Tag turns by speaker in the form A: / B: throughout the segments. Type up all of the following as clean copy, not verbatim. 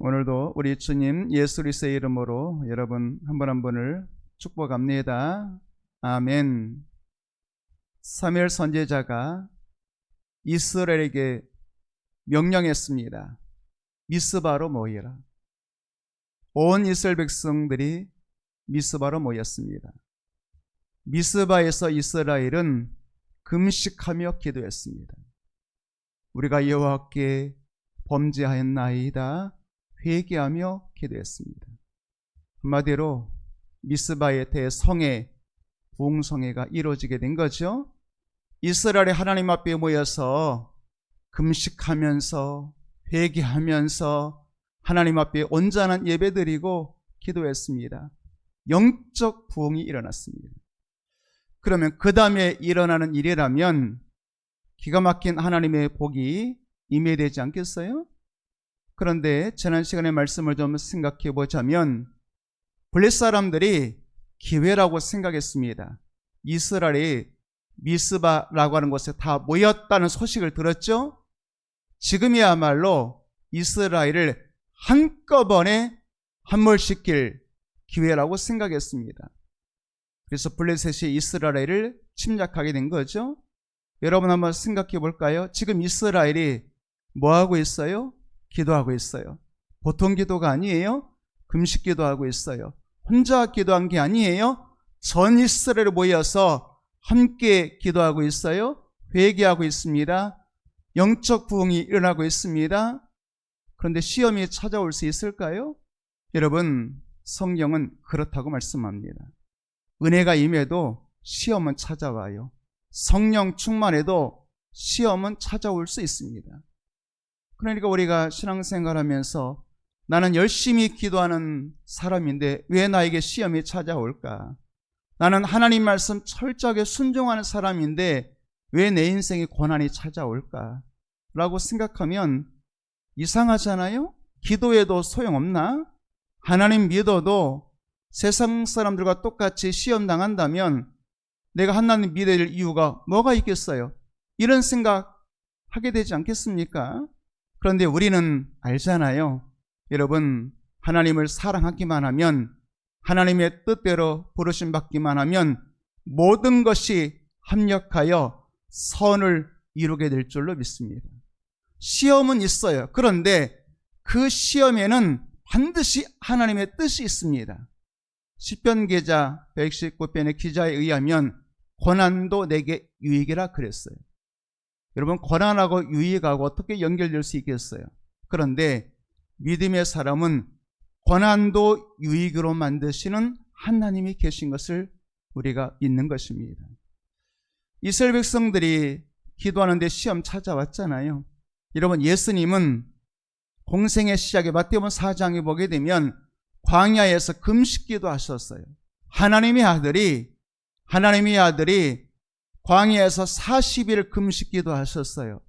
A: 오늘도 우리 주님 예수 그리스도의 이름으로 여러분 한 분 한 분을 축복합니다. 아멘. 사무엘 선지자가 이스라엘에게 명령했습니다. 미스바로 모이라. 온 이스라엘 백성들이 미스바로 모였습니다. 미스바에서 이스라엘은 금식하며 기도했습니다. 우리가 여호와께 범죄하였나이다 회개하며 기도했습니다. 한마디로 미스바의 대성회, 부흥성회가 이루어지게 된 거죠. 이스라엘이 하나님 앞에 모여서 금식하면서 회개하면서 하나님 앞에 온전한 예배드리고 기도했습니다. 영적 부흥이 일어났습니다. 그러면 그 다음에 일어나는 일이라면 기가 막힌 하나님의 복이 임해되지 않겠어요? 그런데 지난 시간의 말씀을 좀 생각해 보자면 블레 사람들이 기회라고 생각했습니다. 이스라엘이 미스바라고 하는 곳에 다 모였다는 소식을 들었죠? 지금이야말로 이스라엘을 한꺼번에 함몰시킬 기회라고 생각했습니다. 그래서 블레셋이 이스라엘을 침략하게 된 거죠. 여러분 한번 생각해 볼까요? 지금 이스라엘이 뭐하고 있어요? 기도하고 있어요. 보통 기도가 아니에요. 금식 기도하고 있어요. 혼자 기도한 게 아니에요. 전 이스라엘이 모여서 함께 기도하고 있어요. 회개하고 있습니다. 영적 부흥이 일어나고 있습니다. 그런데 시험이 찾아올 수 있을까요? 여러분, 성경은 그렇다고 말씀합니다. 은혜가 임해도 시험은 찾아와요. 성령 충만해도 시험은 찾아올 수 있습니다. 그러니까 우리가 신앙생활하면서 나는 열심히 기도하는 사람인데 왜 나에게 시험이 찾아올까? 나는 하나님 말씀 철저하게 순종하는 사람인데 왜 내 인생에 고난이 찾아올까? 라고 생각하면 이상하잖아요? 기도해도 소용없나? 하나님 믿어도 세상 사람들과 똑같이 시험 당한다면 내가 하나님 믿어야 될 이유가 뭐가 있겠어요? 이런 생각 하게 되지 않겠습니까? 그런데 우리는 알잖아요. 여러분, 하나님을 사랑하기만 하면, 하나님의 뜻대로 부르심 받기만 하면 모든 것이 합력하여 선을 이루게 될 줄로 믿습니다. 시험은 있어요. 그런데 그 시험에는 반드시 하나님의 뜻이 있습니다. 시편 기자 119편의 기자에 의하면 고난도 내게 유익이라 그랬어요. 여러분, 고난하고 유익하고 어떻게 연결될 수 있겠어요? 그런데 믿음의 사람은 고난도 유익으로 만드시는 하나님이 계신 것을 우리가 믿는 것입니다. 이스라엘 백성들이 기도하는데 시험 찾아왔잖아요. 여러분, 예수님은 공생의 시작에 마태복음 4장에 보게 되면 광야에서 금식기도 하셨어요. 하나님의 아들이 광야에서 40일 금식기도 하셨어요.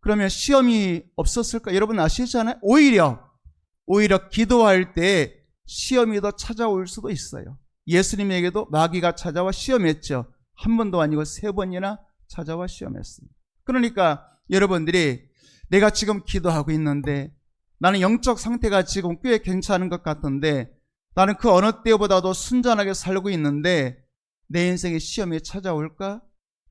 A: 그러면 시험이 없었을까? 여러분 아시잖아요. 오히려 기도할 때 시험이 더 찾아올 수도 있어요. 예수님에게도 마귀가 찾아와 시험했죠. 한 번도 아니고 3번이나 찾아와 시험했어요. 그러니까 여러분들이 내가 지금 기도하고 있는데 나는 영적 상태가 지금 꽤 괜찮은 것 같은데 나는 그 어느 때보다도 순전하게 살고 있는데 내 인생에 시험이 찾아올까?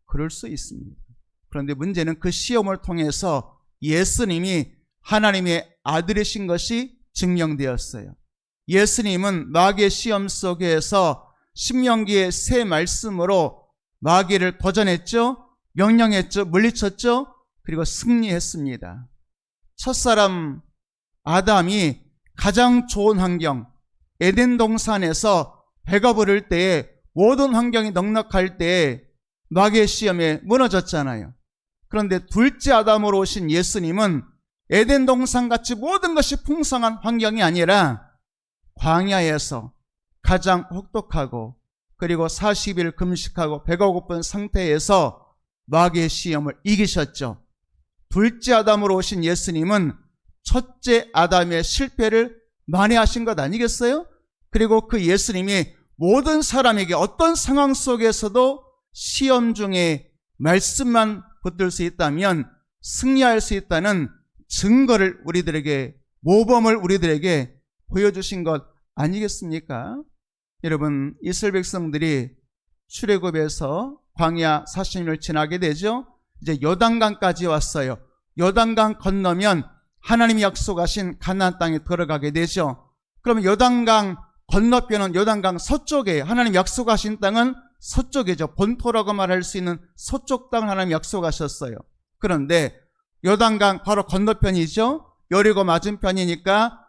A: 그럴 수 있습니다. 그런데 문제는 그 시험을 통해서 예수님이 하나님의 아들이신 것이 증명되었어요. 예수님은 마귀의 시험 속에서 신명기의 새 말씀으로 마귀를 도전했죠. 명령했죠. 물리쳤죠. 그리고 승리했습니다. 첫사람 아담이 가장 좋은 환경, 에덴 동산에서 배가 부를 때에 모든 환경이 넉넉할 때에 마귀의 시험에 무너졌잖아요. 그런데 둘째 아담으로 오신 예수님은 에덴 동산같이 모든 것이 풍성한 환경이 아니라 광야에서 가장 혹독하고 그리고 40일 금식하고 배가 고픈 상태에서 마귀의 시험을 이기셨죠. 둘째 아담으로 오신 예수님은 첫째 아담의 실패를 만회하신 것 아니겠어요? 그리고 그 예수님이 모든 사람에게 어떤 상황 속에서도 시험 중에 말씀만 붙들 수 있다면 승리할 수 있다는 증거를 우리들에게 모범을 우리들에게 보여주신 것 아니겠습니까? 여러분, 이스라엘 백성들이 출애굽에서 광야 40년을 지나게 되죠. 이제 요단강까지 왔어요. 요단강 건너면 하나님이 약속하신 가나안 땅에 들어가게 되죠. 그러면 요단강 건너편은 요단강 서쪽에 하나님 약속하신 땅은 서쪽이죠. 본토라고 말할 수 있는 서쪽 땅을 하나님 약속하셨어요. 그런데 요단강 바로 건너편이죠. 여리고 맞은편이니까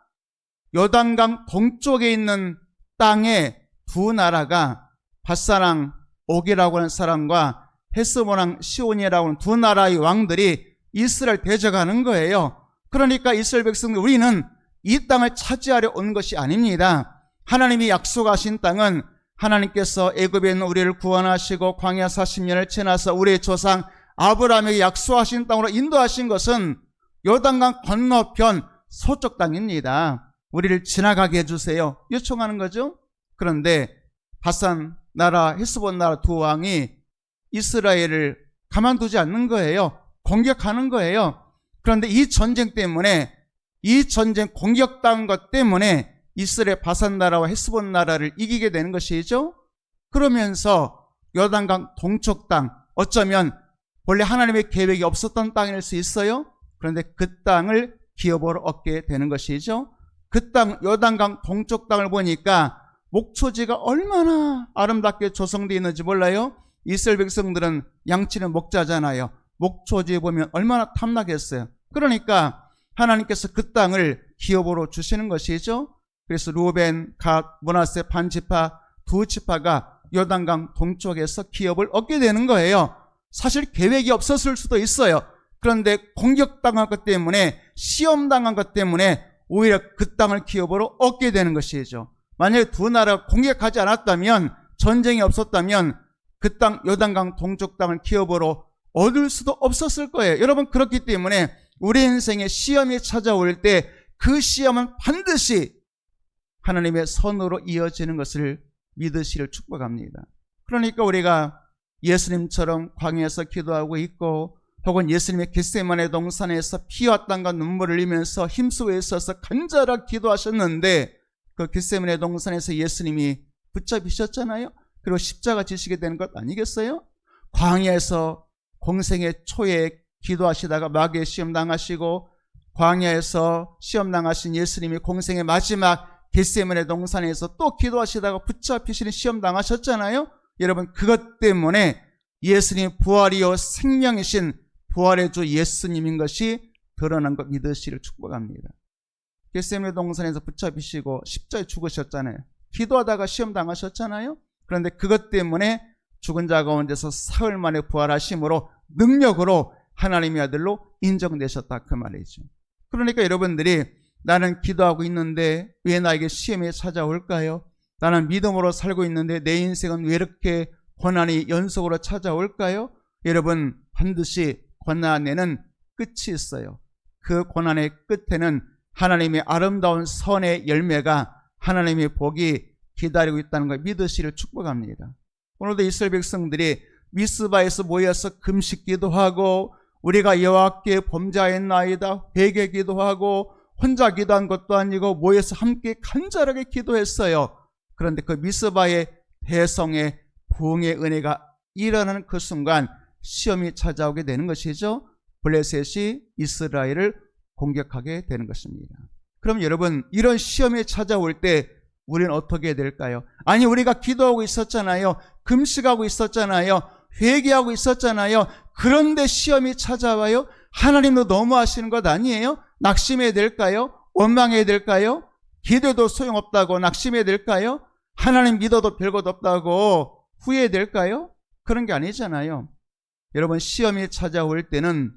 A: 요단강 동쪽에 있는 땅에 두 나라가 밧사랑 옥이라고 하는 사람과 헤스몬왕 시온이라고 하는 두 나라의 왕들이 이스라엘 대적하는 거예요. 그러니까 이스라엘 백성들, 우리는 이 땅을 차지하려 온 것이 아닙니다. 하나님이 약속하신 땅은 하나님께서 애굽에 있는 우리를 구원하시고 광야 40년을 지나서 우리의 조상 아브라함에게 약속하신 땅으로 인도하신 것은 요단강 건너편 서쪽 땅입니다. 우리를 지나가게 해주세요. 요청하는 거죠. 그런데 밧산 나라, 헤스본 나라 두 왕이 이스라엘을 가만두지 않는 거예요. 공격하는 거예요. 그런데 이 전쟁 때문에, 이 전쟁 공격당한 것 때문에 이스라엘 밧산 나라와 헤스본 나라를 이기게 되는 것이죠. 그러면서 요단강 동쪽 땅, 어쩌면 원래 하나님의 계획이 없었던 땅일 수 있어요. 그런데 그 땅을 기업으로 얻게 되는 것이죠. 그 땅, 요단강 동쪽 땅을 보니까 목초지가 얼마나 아름답게 조성되어 있는지 몰라요? 이스라엘 백성들은 양치는 목자잖아요. 목초지에 보면 얼마나 탐나겠어요. 그러니까 하나님께서 그 땅을 기업으로 주시는 것이죠. 그래서 루벤, 갓, 므낫세 반지파 두 지파가 요단강 동쪽에서 기업을 얻게 되는 거예요. 사실 계획이 없었을 수도 있어요. 그런데 공격당한 것 때문에, 시험당한 것 때문에 오히려 그 땅을 기업으로 얻게 되는 것이죠. 만약에 두 나라가 공격하지 않았다면, 전쟁이 없었다면 그 땅, 요단강 동쪽 땅을 기업으로 얻을 수도 없었을 거예요. 여러분, 그렇기 때문에 우리 인생에 시험이 찾아올 때 그 시험은 반드시 하나님의 선으로 이어지는 것을 믿으시를 축복합니다. 그러니까 우리가 예수님처럼 광야에서 기도하고 있고, 혹은 예수님의 겟세마네 동산에서 피와 땀과 눈물을 흘리면서 힘쓰고 있어서 간절하게 기도하셨는데, 그 겟세마네 동산에서 예수님이 붙잡히셨잖아요. 그리고 십자가 지시게 되는 것 아니겠어요? 광야에서 공생의 초에 기도하시다가 마귀의 시험 당하시고, 광야에서 시험 당하신 예수님이 공생의 마지막 겟세마네 동산에서 또 기도하시다가 붙잡히시는 시험 당하셨잖아요. 여러분, 그것 때문에 예수님이 부활이요 생명이신 부활의 주 예수님인 것이 드러난 것 믿으시를 축복합니다. 겟세마네 동산에서 붙잡히시고 십자가에 죽으셨잖아요. 기도하다가 시험 당하셨잖아요. 그런데 그것 때문에 죽은 자 가운데서 사흘 만에 부활하심으로 능력으로 하나님의 아들로 인정되셨다, 그 말이죠. 그러니까 여러분들이, 나는 기도하고 있는데 왜 나에게 시험이 찾아올까요? 나는 믿음으로 살고 있는데 내 인생은 왜 이렇게 고난이 연속으로 찾아올까요? 여러분, 반드시 고난에는 끝이 있어요. 그 고난의 끝에는 하나님의 아름다운 선의 열매가, 하나님의 복이 기다리고 있다는 걸 믿으시를 축복합니다. 오늘도 이스라엘 백성들이 미스바에서 모여서 금식 기도하고, 우리가 여호와께 범죄하였나이다 회개 기도하고, 혼자 기도한 것도 아니고 모여서 함께 간절하게 기도했어요. 그런데 그 미스바의 대성의 부흥의 은혜가 일어나는 그 순간 시험이 찾아오게 되는 것이죠. 블레셋이 이스라엘을 공격하게 되는 것입니다. 그럼 여러분, 이런 시험이 찾아올 때 우리는 어떻게 해야 될까요? 아니, 우리가 기도하고 있었잖아요. 금식하고 있었잖아요. 회개하고 있었잖아요. 그런데 시험이 찾아와요? 하나님도 너무하시는 것 아니에요? 낙심해야 될까요? 원망해야 될까요? 기도도 소용없다고 낙심해야 될까요? 하나님 믿어도 별것 없다고 후회해야 될까요? 그런 게 아니잖아요. 여러분, 시험이 찾아올 때는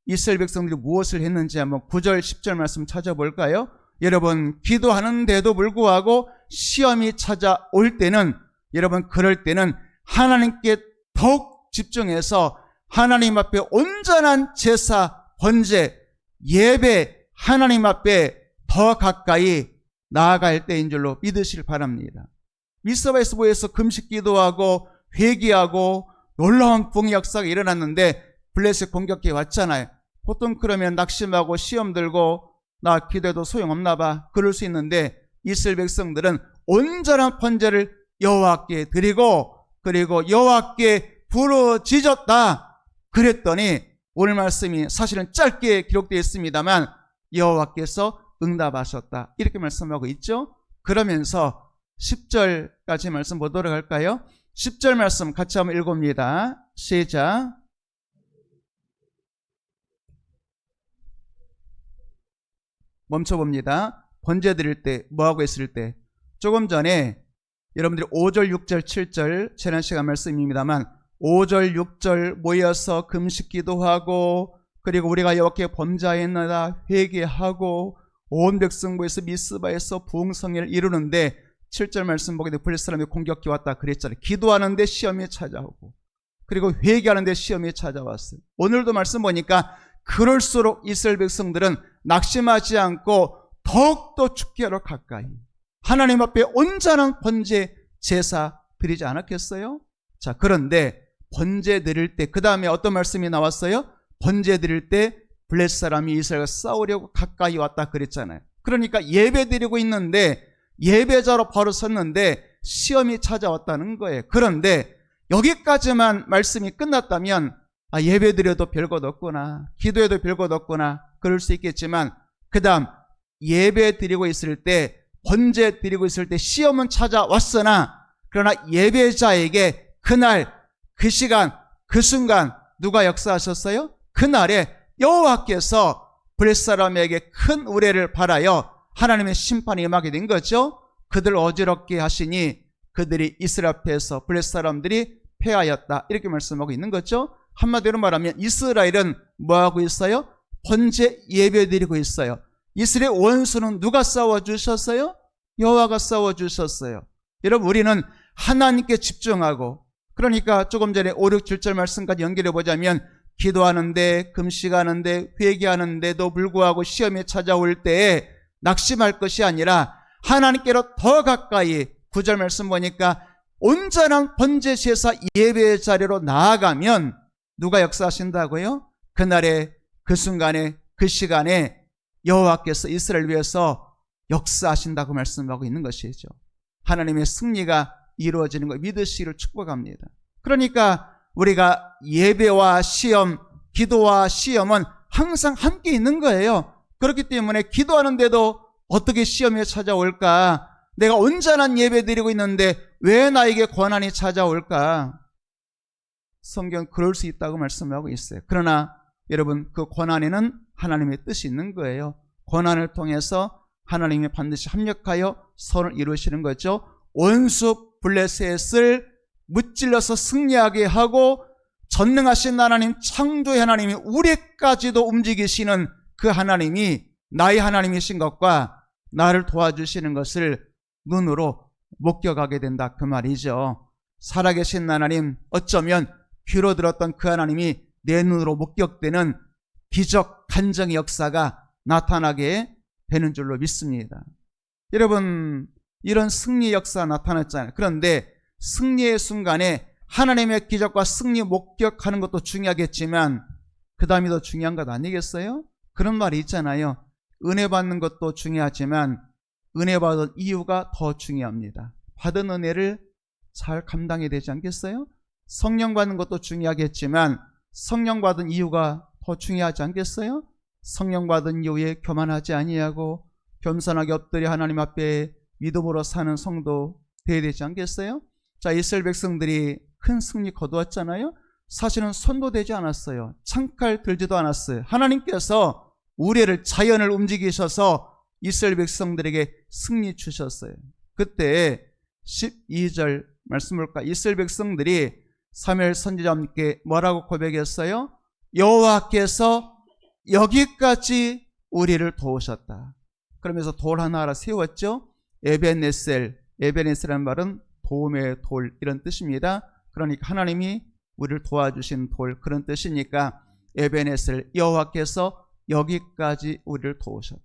A: 이스라엘 백성들이 무엇을 했는지 한번 9절 10절 말씀 찾아볼까요? 여러분, 기도하는데도 불구하고 시험이 찾아올 때는, 여러분, 그럴 때는 하나님께 더욱 집중해서 하나님 앞에 온전한 제사, 번제, 예배, 하나님 앞에 더 가까이 나아갈 때인 줄로 믿으시길 바랍니다. 미스바에서 모여서 금식 기도하고 회개하고 놀라운 부흥의 역사가 일어났는데 블레셋 공격해 왔잖아요. 보통 그러면 낙심하고 시험 들고 나 기도해도 소용없나 봐. 그럴 수 있는데 이스라엘 백성들은 온전한 번제를 여호와께 드리고 그리고 여호와께 부르짖었다. 그랬더니 오늘 말씀이 사실은 짧게 기록되어 있습니다만 여호와께서 응답하셨다. 이렇게 말씀하고 있죠. 그러면서 10절까지 말씀 보도록 할까요? 10절 말씀 같이 한번 읽어봅니다. 시작. 멈춰봅니다. 번제 드릴 때 뭐하고 있을 때 조금 전에 여러분들이 5절, 6절, 7절 지난 시간 말씀입니다만 5절, 6절 모여서 금식 기도하고 그리고 우리가 여호와께 범죄하였나이다 회개하고 온 백성 모여서 미스바에서 부흥성회를 이루는데 7절 말씀 보게 되면 블레셋 사람이 공격해 왔다 그랬잖아요. 기도하는데 시험이 찾아오고 그리고 회개하는데 시험이 찾아왔어요. 오늘도 말씀 보니까 그럴수록 이스라엘 백성들은 낙심하지 않고 더욱더 축제하러 가까이 하나님 앞에 온전한 번제 제사 드리지 않았겠어요? 자, 그런데 번제 드릴 때 그 다음에 어떤 말씀이 나왔어요? 번제 드릴 때 블레셋 사람이 이스라엘과 싸우려고 가까이 왔다 그랬잖아요. 그러니까 예배 드리고 있는데 예배자로 바로 섰는데 시험이 찾아왔다는 거예요. 그런데 여기까지만 말씀이 끝났다면 예배 드려도 별것 없구나, 기도해도 별것 없구나 그럴 수 있겠지만 그 다음 예배 드리고 있을 때 번제 드리고 있을 때 시험은 찾아왔으나 그러나 예배자에게 그날 그 시간 그 순간 누가 역사하셨어요? 그날에 여호와께서 블레셋 사람에게 큰 우레를 발하여 하나님의 심판이 임하게 된 거죠. 그들 어지럽게 하시니 그들이 이스라엘 앞에서 블레셋 사람들이 패하였다 이렇게 말씀하고 있는 거죠. 한마디로 말하면 이스라엘은 뭐하고 있어요? 번제 예배 드리고 있어요. 이스라엘 원수는 누가 싸워주셨어요? 여호와가 싸워주셨어요. 여러분 우리는 하나님께 집중하고 그러니까 조금 전에 5, 6, 7절 말씀까지 연결해 보자면 기도하는데 금식하는데 회개하는데도 불구하고 시험이 찾아올 때에 낙심할 것이 아니라 하나님께로 더 가까이 9절 말씀 보니까 온전한 번제 제사 예배의 자리로 나아가면 누가 역사하신다고요? 그날에 그 순간에 그 시간에 여호와께서 이스라엘 위해서 역사하신다고 말씀하고 있는 것이죠. 하나님의 승리가 이루어지는 걸 믿으시기를 축복합니다. 그러니까 우리가 예배와 시험, 기도와 시험은 항상 함께 있는 거예요. 그렇기 때문에 기도하는데도 어떻게 시험이 찾아올까? 내가 온전한 예배 드리고 있는데 왜 나에게 고난이 찾아올까? 성경 그럴 수 있다고 말씀하고 있어요. 그러나 여러분 그 고난에는 하나님의 뜻이 있는 거예요. 고난을 통해서 하나님이 반드시 합력하여 선을 이루시는 거죠. 원수 블레셋을 무찔러서 승리하게 하고 전능하신 하나님, 창조의 하나님이 우리까지도 움직이시는 그 하나님이 나의 하나님이신 것과 나를 도와주시는 것을 눈으로 목격하게 된다 그 말이죠. 살아계신 하나님, 어쩌면 귀로 들었던 그 하나님이 내 눈으로 목격되는 기적 간정의 역사가 나타나게 되는 줄로 믿습니다. 여러분 이런 승리의 역사가 나타났잖아요. 그런데 승리의 순간에 하나님의 기적과 승리 목격하는 것도 중요하겠지만 그 다음이 더 중요한 것 아니겠어요? 그런 말이 있잖아요. 은혜 받는 것도 중요하지만 은혜 받은 이유가 더 중요합니다. 받은 은혜를 잘 감당해야 되지 않겠어요? 성령 받는 것도 중요하겠지만 성령 받은 이유가 더 중요하지 않겠어요? 성령 받은 이후에 교만하지 아니하고 겸손하게 엎드려 하나님 앞에 믿음으로 사는 성도 되어야 되지 않겠어요? 자, 이스라엘 백성들이 큰 승리 거두었잖아요. 사실은 손도 대지 않았어요. 창칼 들지도 않았어요. 하나님께서 우레를 자연을 움직이셔서 이스라엘 백성들에게 승리 주셨어요. 그때 12절 말씀 볼까? 이스라엘 백성들이 사무엘 선지자님께 뭐라고 고백했어요? 여호와께서 여기까지 우리를 도우셨다. 그러면서 돌 하나 세웠죠. 에베네셀이라는 말은 도움의 돌 이런 뜻입니다. 그러니까 하나님이 우리를 도와주신 돌 그런 뜻이니까 에베네셀 여호와께서 여기까지 우리를 도우셨다.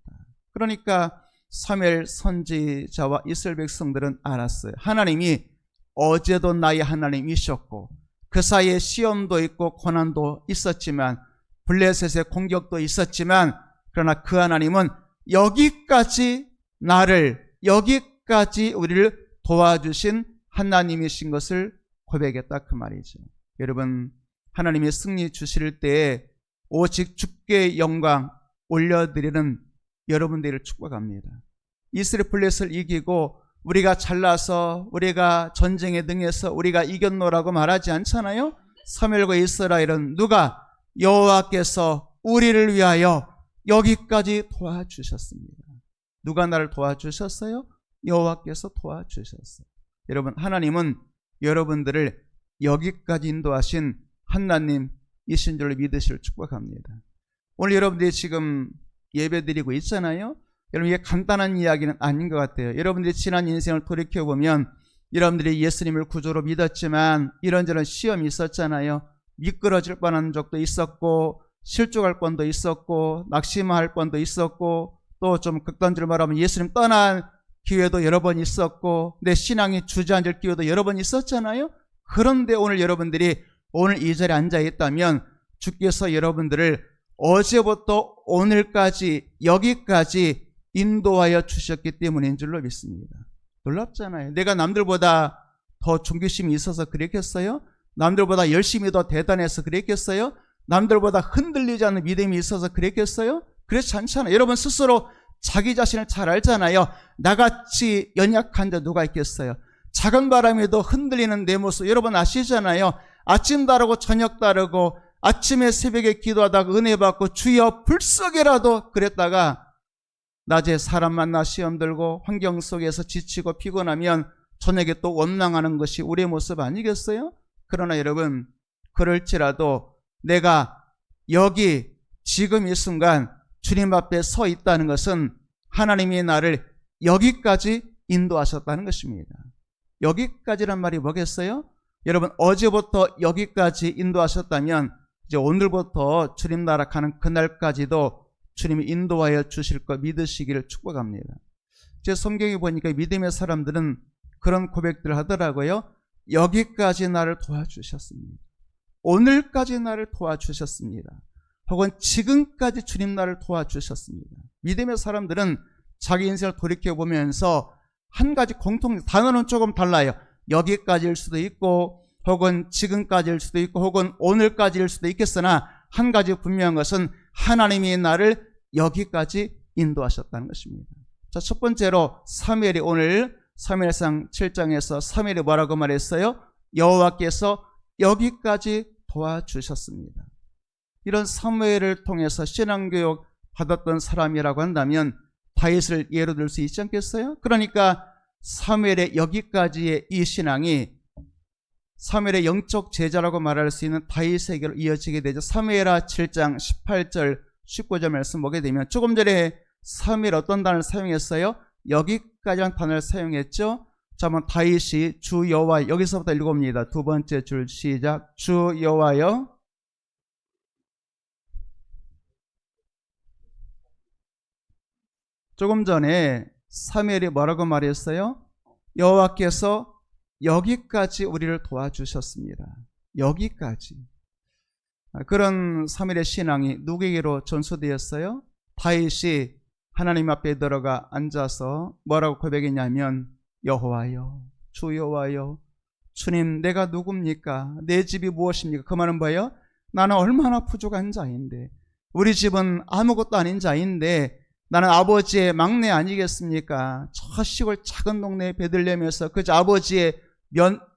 A: 그러니까 사무엘 선지자와 이스라엘 백성들은 알았어요. 하나님이 어제도 나의 하나님이셨고 그 사이에 시험도 있고 고난도 있었지만 블레셋의 공격도 있었지만 그러나 그 하나님은 여기까지 우리를 도와주신 하나님이신 것을 고백했다 그 말이죠. 여러분, 하나님이 승리 주실 때에 오직 주께 영광 올려드리는 여러분들을 축복합니다. 이스라엘 블레셋을 이기고 우리가 잘나서 우리가 전쟁에 능해서 우리가 이겼노라고 말하지 않잖아요. 사무엘과 이스라엘은 누가? 여호와께서 우리를 위하여 여기까지 도와주셨습니다. 누가 나를 도와주셨어요? 여호와께서 도와주셨어요. 여러분, 하나님은 여러분들을 여기까지 인도하신 하나님이신 줄로 믿으시를 축복합니다. 오늘 여러분들이 지금 예배드리고 있잖아요. 여러분, 이게 간단한 이야기는 아닌 것 같아요. 여러분들이 지난 인생을 돌이켜보면 여러분들이 예수님을 구주로 믿었지만 이런저런 시험이 있었잖아요. 미끄러질 뻔한 적도 있었고 실족할 뻔도 있었고 낙심할 뻔도 있었고 또 좀 극단적으로 말하면 예수님 떠난 기회도 여러 번 있었고 내 신앙이 주저앉을 기회도 여러 번 있었잖아요. 그런데 오늘 여러분들이 오늘 이 자리에 앉아 있다면 주께서 여러분들을 어제부터 오늘까지 여기까지 인도하여 주셨기 때문인 줄로 믿습니다. 놀랍잖아요. 내가 남들보다 더 존귀심이 있어서 그랬겠어요? 남들보다 열심히 더 대단해서 그랬겠어요? 남들보다 흔들리지 않는 믿음이 있어서 그랬겠어요? 그렇지 않잖아요. 여러분 스스로 자기 자신을 잘 알잖아요. 나같이 연약한 자 누가 있겠어요? 작은 바람에도 흔들리는 내 모습 여러분 아시잖아요. 아침 다르고 저녁 다르고 아침에 새벽에 기도하다가 은혜 받고 주여 불석이라도 그랬다가 낮에 사람 만나 시험 들고 환경 속에서 지치고 피곤하면 저녁에 또 원망하는 것이 우리의 모습 아니겠어요? 그러나 여러분, 그럴지라도 내가 여기 지금 이 순간 주님 앞에 서 있다는 것은 하나님이 나를 여기까지 인도하셨다는 것입니다. 여기까지란 말이 뭐겠어요? 여러분, 어제부터 여기까지 인도하셨다면 이제 오늘부터 주님 나라 가는 그날까지도 주님이 인도하여 주실 것 믿으시기를 축복합니다. 제 성경에 보니까 믿음의 사람들은 그런 고백들을 하더라고요. 여기까지 나를 도와주셨습니다. 오늘까지 나를 도와주셨습니다. 혹은 지금까지 주님 나를 도와주셨습니다. 믿음의 사람들은 자기 인생을 돌이켜보면서 한 가지 공통, 단어는 조금 달라요. 여기까지일 수도 있고 혹은 지금까지일 수도 있고 혹은 오늘까지일 수도 있겠으나 한 가지 분명한 것은 하나님이 나를 여기까지 인도하셨다는 것입니다. 자, 첫 번째로 사무엘이 오늘 사무엘상 7장에서 사무엘이 뭐라고 말했어요? 여호와께서 여기까지 도와주셨습니다. 이런 사무엘을 통해서 신앙교육 받았던 사람이라고 한다면 다윗을 예로 들 수 있지 않겠어요? 그러니까 사무엘의 여기까지의 이 신앙이 사무엘의 영적 제자라고 말할 수 있는 다윗에게로 이어지게 되죠. 사무엘하 7장 18절 19절 말씀 보게 되면 조금 전에 사무엘 어떤 단어를 사용했어요? 여기까지라는 단어를 사용했죠. 자, 한번 다윗이 주 여호와, 여기서부터 읽어봅니다. 두 번째 줄 시작. 주 여호와여 조금 전에 사무엘이 뭐라고 말했어요? 여호와께서 여기까지 우리를 도와주셨습니다. 여기까지. 그런 사무엘의 신앙이 누구에게로 전수되었어요? 다윗이 하나님 앞에 들어가 앉아서 뭐라고 고백했냐면 여호와여, 주 여호와여, 주님 내가 누굽니까? 내 집이 무엇입니까? 그 말은 뭐예요? 나는 얼마나 부족한 자인데, 우리 집은 아무것도 아닌 자인데 나는 아버지의 막내 아니겠습니까? 저 시골 작은 동네 베들레헴에서 그저 아버지의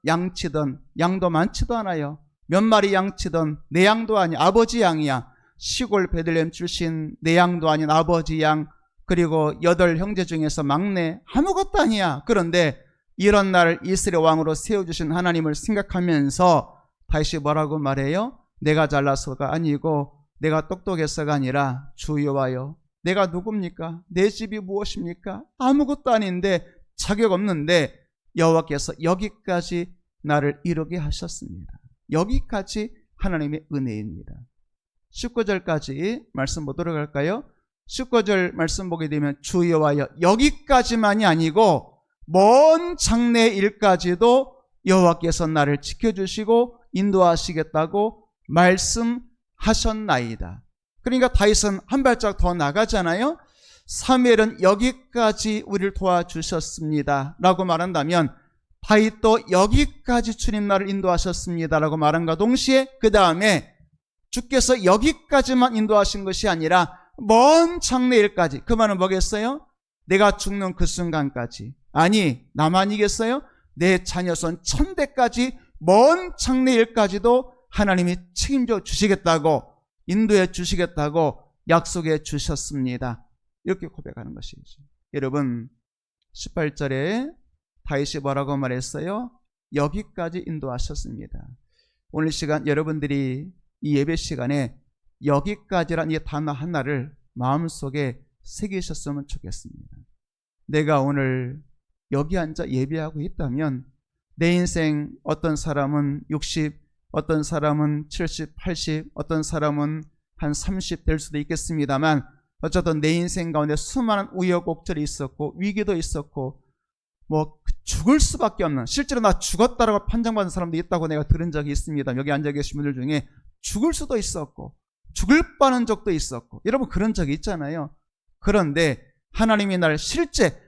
A: 양치던 양도 많지도 않아요. 몇 마리 양치던 내 양도 아니 아버지 양이야. 시골 베들레헴 출신 내 양도 아닌 아버지 양, 그리고 8 형제 중에서 막내, 아무것도 아니야. 그런데 이런 나를 이스라엘 왕으로 세워주신 하나님을 생각하면서 다시 뭐라고 말해요? 내가 잘나서가 아니고 내가 똑똑해서가 아니라 주 여호와여, 내가 누굽니까? 내 집이 무엇입니까? 아무것도 아닌데, 자격 없는데 여호와께서 여기까지 나를 이루게 하셨습니다. 여기까지 하나님의 은혜입니다. 19절까지 말씀 보도록 할까요? 19절 말씀 보게 되면 주 여호와여, 여기까지만이 아니고 먼 장래 일까지도 여호와께서 나를 지켜주시고 인도하시겠다고 말씀하셨나이다. 그러니까 다윗은 한 발짝 더 나가잖아요. 사무엘은 여기까지 우리를 도와주셨습니다 라고 말한다면 다윗도 여기까지 주님 나를 인도하셨습니다 라고 말한과 동시에 그 다음에 주께서 여기까지만 인도하신 것이 아니라 먼 장래일까지, 그 말은 뭐겠어요? 내가 죽는 그 순간까지, 아니 나만이겠어요? 내 자녀손 1000대까지 먼 장래일까지도 하나님이 책임져 주시겠다고, 인도해 주시겠다고 약속해 주셨습니다. 이렇게 고백하는 것이죠. 여러분 18절에 다윗이 뭐라고 말했어요? 여기까지 인도하셨습니다. 오늘 시간 여러분들이 이 예배 시간에 여기까지란 이 단어 하나를 마음속에 새기셨으면 좋겠습니다. 내가 오늘 여기 앉아 예배하고 있다면 내 인생 어떤 사람은 60, 어떤 사람은 70, 80, 어떤 사람은 한 30 될 수도 있겠습니다만 어쨌든 내 인생 가운데 수많은 우여곡절이 있었고 위기도 있었고 뭐 죽을 수밖에 없는, 실제로 나 죽었다라고 판정받은 사람도 있다고 내가 들은 적이 있습니다. 여기 앉아 계신 분들 중에 죽을 수도 있었고 죽을 뻔한 적도 있었고, 여러분 그런 적이 있잖아요. 그런데 하나님이 날 실제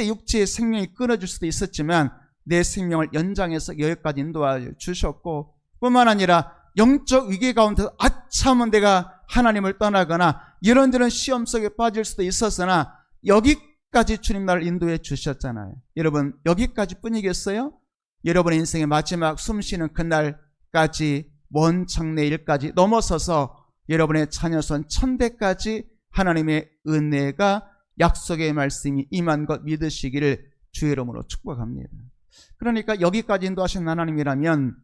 A: 육체의 생명이 끊어질 수도 있었지만 내 생명을 연장해서 여기까지 인도해 주셨고, 뿐만 아니라 영적 위기 가운데서 아참은 내가 하나님을 떠나거나 이런저런 시험 속에 빠질 수도 있었으나 여기까지 주님 나를 인도해 주셨잖아요. 여러분 여기까지 뿐이겠어요? 여러분의 인생의 마지막 숨쉬는 그날까지, 먼 장래일까지 넘어서서 여러분의 자녀손 1000대까지 하나님의 은혜가, 약속의 말씀이 임한 것 믿으시기를 주의 이름으로 축복합니다. 그러니까 여기까지 인도하신 하나님이라면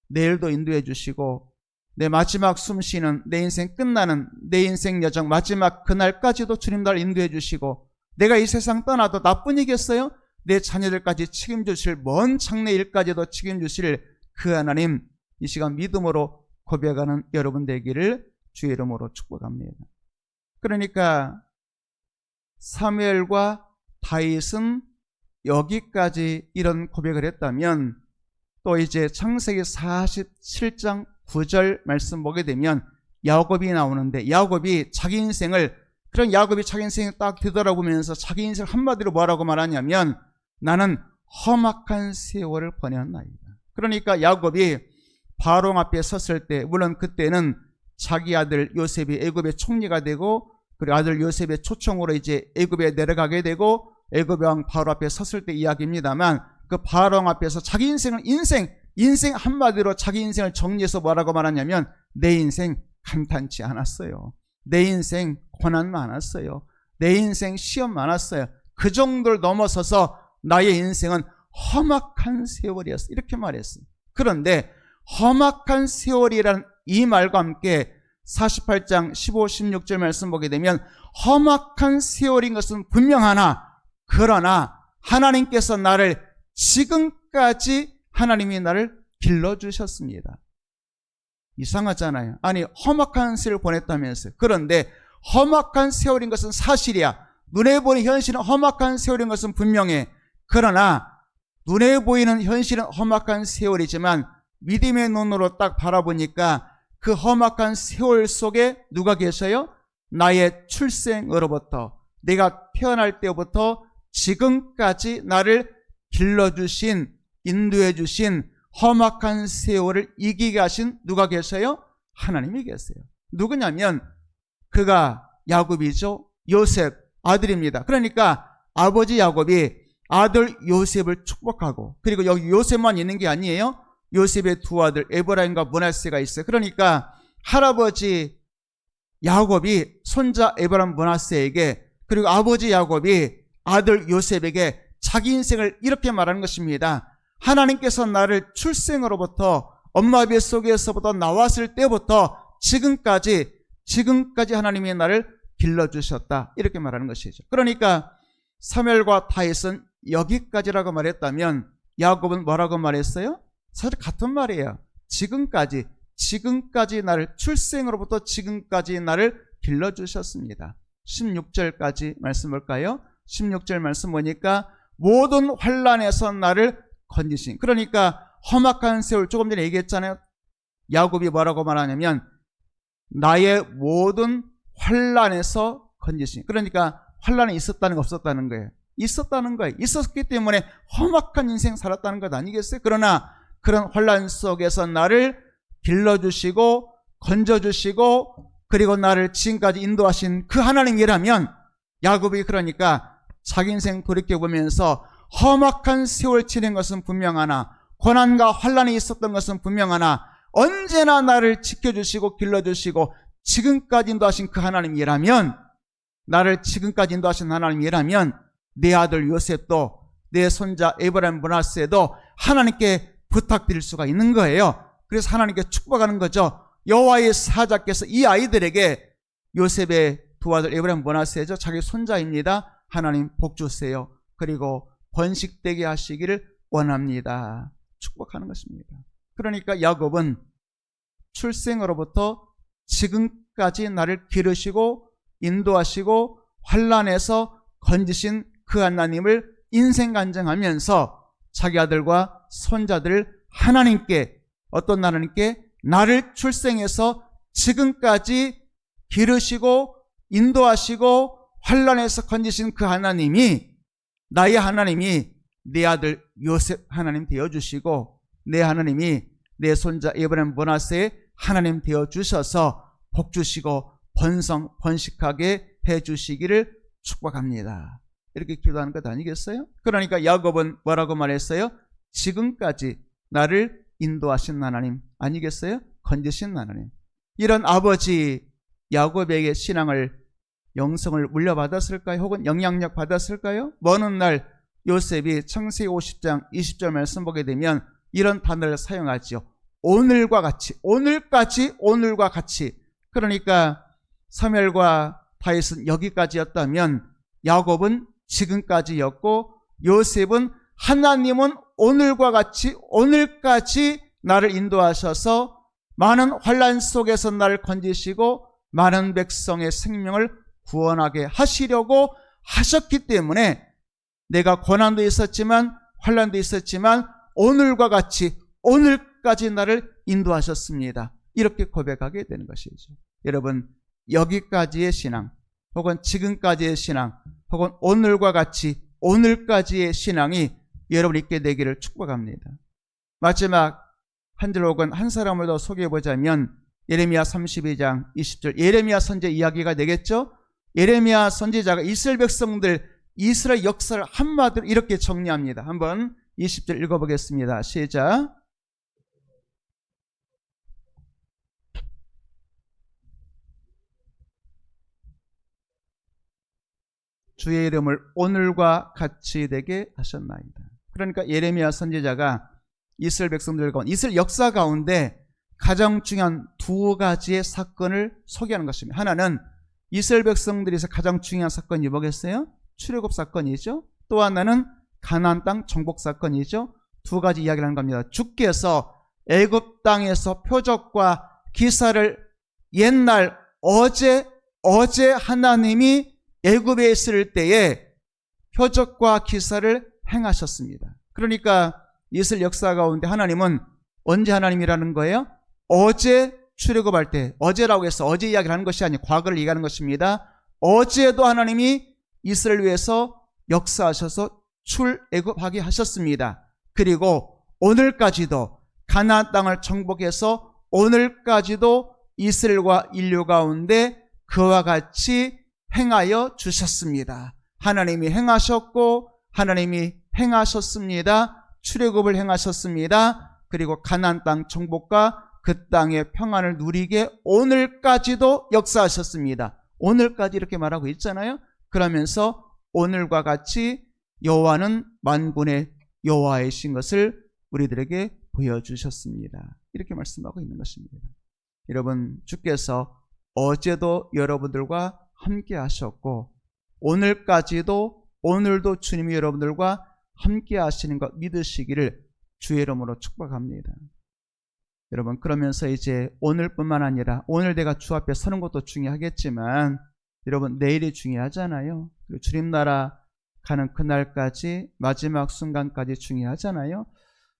A: 내일도 인도해 주시고 내 마지막 숨쉬는, 내 인생 끝나는 내 인생 여정 마지막 그날까지도 주님 나를 인도해 주시고, 내가 이 세상 떠나도 나뿐이겠어요? 내 자녀들까지 책임주실, 먼 장래일까지도 책임주실 그 하나님, 이 시간 믿음으로 고백하는 여러분 되기를 주의 이름으로 축복합니다. 그러니까 사무엘과 다윗은 여기까지 이런 고백을 했다면, 또 이제 창세기 47장 9절 말씀 보게 되면 야곱이 나오는데, 야곱이 자기 인생을 딱 뒤돌아보면서 자기 인생을 한마디로 뭐라고 말하냐면 나는 험악한 세월을 보냈나이다. 그러니까 야곱이 바로 앞에 섰을 때, 물론 그때는 자기 아들 요셉이 애굽의 총리가 되고, 그리고 아들 요셉의 초청으로 이제 애굽에 내려가게 되고 애굽 왕 바로 앞에 섰을 때 이야기입니다만, 그 바로 앞에서 자기 인생 한마디로 자기 인생을 정리해서 뭐라고 말하냐면 내 인생 간단치 않았어요. 내 인생 고난 많았어요. 내 인생 시험 많았어요. 그 정도를 넘어서서 나의 인생은 험악한 세월이었어요. 이렇게 말했어요. 그런데 험악한 세월이라는 이 말과 함께 48장 15, 16절 말씀 보게 되면 험악한 세월인 것은 분명하나, 그러나 하나님께서 나를 지금까지 하나님이 나를 길러주셨습니다. 이상하잖아요. 아니 험악한 세월을 보냈다면서요. 그런데 험악한 세월인 것은 사실이야. 눈에 보이는 현실은 험악한 세월인 것은 분명해. 그러나 눈에 보이는 현실은 험악한 세월이지만 믿음의 눈으로 딱 바라보니까 그 험악한 세월 속에 누가 계셔요? 나의 출생으로부터, 내가 태어날 때부터 지금까지 나를 길러주신, 인도해주신 험악한 세월을 이기게 하신 누가 계셔요? 하나님이 계세요. 누구냐면 그가 야곱이죠. 요셉 아들입니다. 그러니까 아버지 야곱이 아들 요셉을 축복하고, 그리고 여기 요셉만 있는 게 아니에요. 요셉의 두 아들 에브라임과 므낫세가 있어요. 그러니까 할아버지 야곱이 손자 에브라임 므낫세에게, 그리고 아버지 야곱이 아들 요셉에게 자기 인생을 이렇게 말하는 것입니다. 하나님께서 나를 출생으로부터 엄마 뱃속에서부터 나왔을 때부터 지금까지 하나님이 나를 길러주셨다, 이렇게 말하는 것이죠. 그러니까 사무엘과 다윗은 여기까지라고 말했다면 야곱은 뭐라고 말했어요? 사실 같은 말이에요. 지금까지 나를, 출생으로부터 지금까지 나를 길러주셨습니다. 16절까지 말씀 볼까요? 16절 말씀 보니까 모든 환난에서 나를 건지신, 그러니까 험악한 세월, 조금 전에 얘기했잖아요. 야곱이 뭐라고 말하냐면 나의 모든 환난에서 건지신, 그러니까 환란이 있었다는 거 없었다는 거예요? 있었다는 거예요. 있었기 때문에 험악한 인생 살았다는 것 아니겠어요? 그러나 그런 환란 속에서 나를 길러주시고 건져주시고 그리고 나를 지금까지 인도하신 그 하나님이라면, 야곱이 그러니까 자기 인생 돌이켜보면서 험악한 세월 지낸 것은 분명하나 고난과 환란이 있었던 것은 분명하나 언제나 나를 지켜주시고 길러주시고 지금까지 인도하신 그 하나님이라면, 나를 지금까지 인도하신 하나님이라면 내 아들 요셉도 내 손자 에브라임 므낫세도 하나님께 부탁드릴 수가 있는 거예요. 그래서 하나님께 축복하는 거죠. 여호와의 사자께서 이 아이들에게, 요셉의 두 아들 에브라임 므낫세죠, 자기 손자입니다, 하나님 복 주세요. 그리고 번식되게 하시기를 원합니다. 축복하는 것입니다. 그러니까 야곱은 출생으로부터 지금까지 나를 기르시고 인도하시고 환란에서 건지신 그 하나님을 인생 간증하면서 자기 아들과 손자들을 하나님께, 어떤 하나님께? 나를 출생해서 지금까지 기르시고 인도하시고 환란에서 건지신 그 하나님이, 나의 하나님이 내 아들 요셉 하나님 되어주시고 내 하나님이 내 손자 에브라임 므낫세의 하나님 되어주셔서 복 주시고 번식하게 해주시기를 축복합니다. 이렇게 기도하는 것 아니겠어요? 그러니까 야곱은 뭐라고 말했어요? 지금까지 나를 인도하신 하나님 아니겠어요? 건지신 하나님. 이런 아버지 야곱에게 신앙을, 영성을 물려받았을까요? 혹은 영향력 받았을까요? 먼 훗날 요셉이 창세기 50장 20절 말씀 보게 되면 이런 단어를 사용하죠. 오늘과 같이, 오늘까지, 오늘과 같이. 그러니까 사무엘과 다윗은 여기까지였다면 야곱은 지금까지였고, 요셉은 하나님은 오늘과 같이, 오늘까지 나를 인도하셔서 많은 환란 속에서 나를 건지시고 많은 백성의 생명을 구원하게 하시려고 하셨기 때문에 내가 고난도 있었지만 환란도 있었지만 오늘과 같이, 오늘까지 나를 인도하셨습니다. 이렇게 고백하게 되는 것이죠. 여러분, 여기까지의 신앙, 혹은 지금까지의 신앙, 혹은 오늘과 같이, 오늘까지의 신앙이 여러분 있게 되기를 축복합니다. 마지막 한 줄 혹은 한 사람을 더 소개해 보자면 예레미야 32장 20절, 예레미야 선지자 이야기가 되겠죠. 예레미야 선지자가 이스라엘 백성들, 이스라엘 역사를 한마디로 이렇게 정리합니다. 한번 20절 읽어보겠습니다. 시작. 주의 이름을 오늘과 같이 되게 하셨나이다. 그러니까 예레미야 선지자가 이스라엘 백성들 가운데, 이스라엘 역사 가운데 가장 중요한 두 가지의 사건을 소개하는 것입니다. 하나는 이스라엘 백성들에서 가장 중요한 사건이 뭐겠어요? 출애굽 사건이죠. 또 하나는 가나안 땅 정복 사건이죠. 두 가지 이야기를 하는 겁니다. 주께서 애굽 땅에서 표적과 기사를 옛날 어제 하나님이 애굽에 있을 때에 표적과 기사를 행하셨습니다. 그러니까 이스라엘 역사 가운데 하나님은 언제 하나님이라는 거예요? 어제 출애굽할 때, 어제라고 해서 어제 이야기를 하는 것이 아니고 과거를 얘기하는 것입니다. 어제도 하나님이 이스라엘 위해서 역사하셔서 출애굽하게 하셨습니다. 그리고 오늘까지도 가나안 땅을 정복해서 오늘까지도 이스라엘과 인류 가운데 그와 같이 행하여 주셨습니다. 하나님이 행하셨고 하나님이 행하셨습니다. 출애굽을 행하셨습니다. 그리고 가나안 땅 정복과 그 땅의 평안을 누리게 오늘까지도 역사하셨습니다. 오늘까지 이렇게 말하고 있잖아요. 그러면서 오늘과 같이 여호와는 만군의 여호와이신 것을 우리들에게 보여주셨습니다. 이렇게 말씀하고 있는 것입니다. 여러분, 주께서 어제도 여러분들과 함께 하셨고 오늘까지도, 오늘도 주님이 여러분들과 함께 하시는 것 믿으시기를 주의 이름으로 축복합니다. 여러분, 그러면서 이제 오늘뿐만 아니라 오늘 내가 주 앞에 서는 것도 중요하겠지만 여러분, 내일이 중요하잖아요. 그리고 주님 나라 가는 그날까지, 마지막 순간까지 중요하잖아요.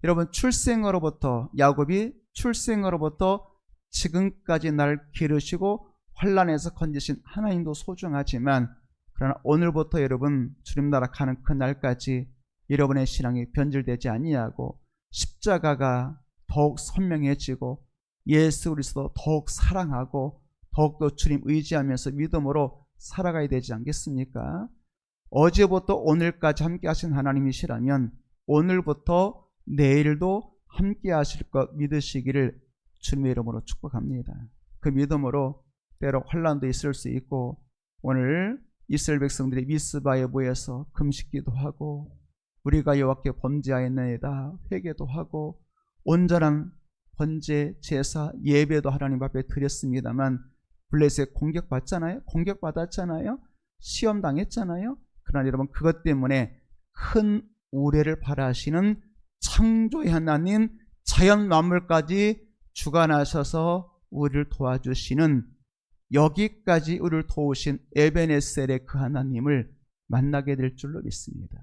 A: 여러분, 출생으로부터, 야곱이 출생으로부터 지금까지 날 기르시고 환란에서 건지신 하나님도 소중하지만 그러나 오늘부터 여러분 주님 나라 가는 그 날까지 여러분의 신앙이 변질되지 아니하고 십자가가 더욱 선명해지고 예수 그리스도 더욱 사랑하고 더욱더 주님 의지하면서 믿음으로 살아가야 되지 않겠습니까? 어제부터 오늘까지 함께 하신 하나님이시라면 오늘부터 내일도 함께 하실 것 믿으시기를 주님의 이름으로 축복합니다. 그 믿음으로 때로 환난도 있을 수 있고 오늘 이스라엘 백성들이 미스바에 모여서 금식기도 하고 우리가 여호와께 범죄하였나이다 회개도 하고 온전한 번제, 제사, 예배도 하나님 앞에 드렸습니다만 블레셋 공격받잖아요. 공격받았잖아요. 시험당했잖아요. 그러나 여러분 그것 때문에 큰 우레를 바라시는 창조의 하나님, 자연 만물까지 주관하셔서 우리를 도와주시는 여기까지 우리를 도우신 에베네셀의 그 하나님을 만나게 될 줄로 믿습니다.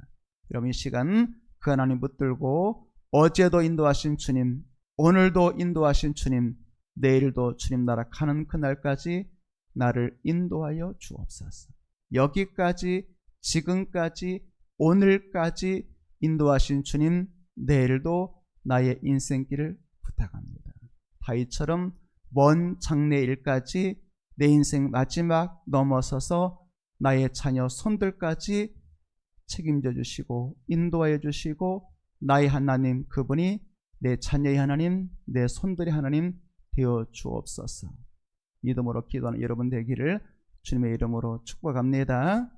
A: 여러분 이 시간 그 하나님 붙들고 어제도 인도하신 주님, 오늘도 인도하신 주님, 내일도 주님 나라 가는 그날까지 나를 인도하여 주옵소서. 여기까지 지금까지 오늘까지 인도하신 주님, 내일도 나의 인생길을 부탁합니다. 다윗처럼 먼 장래일까지 내 인생 마지막 넘어서서 나의 자녀 손들까지 책임져 주시고 인도하여 주시고 나의 하나님 그분이 내 자녀의 하나님, 내 손들의 하나님 되어 주옵소서. 믿음으로 기도하는 여러분 되기를 주님의 이름으로 축복합니다.